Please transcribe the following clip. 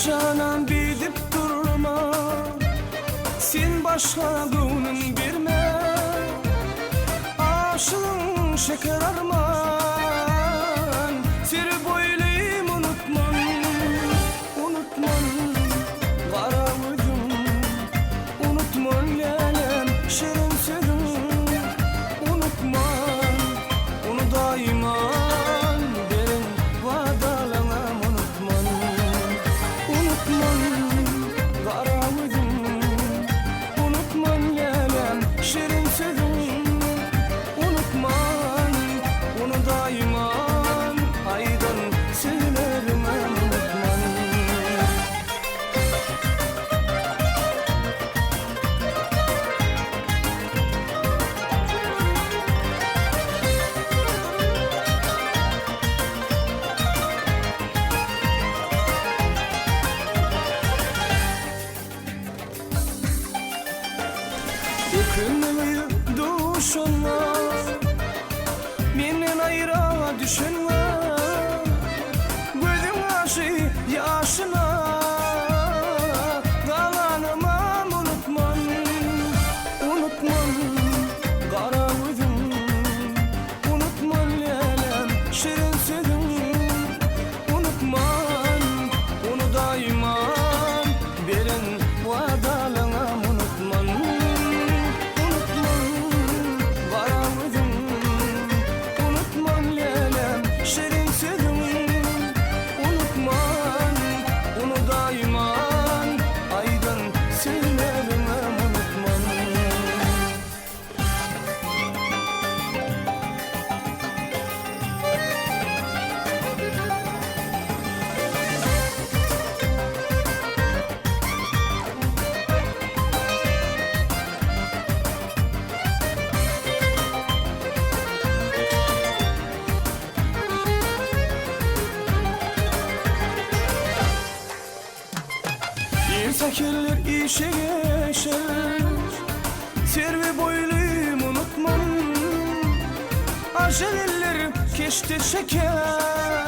Canan bilip durma, sen başka gönlün verme. Aşığın şeker arman, seni boyluyum unutman, unutman. Kara gözüm, unutman lelem, şirin sözüm, unutman. Onu daima benim vadalamam, unutman. Unutman, kara gözüm, unutman lelem, şirin sözüm, unutman. Onu daima aydan söylerim, unutman. Yıkılmayı duşunla, menden ayıra düşünme. Gözüm aşı yaşına, kalanamam, unutman, unutman. Kara gözüm, unutman lelem, şirin sözüm, unutman. Onu daima verin vadalanam, unutman. Sakiler işe geçer, servi boyluyum unutmam. Aceleler keşte şeker,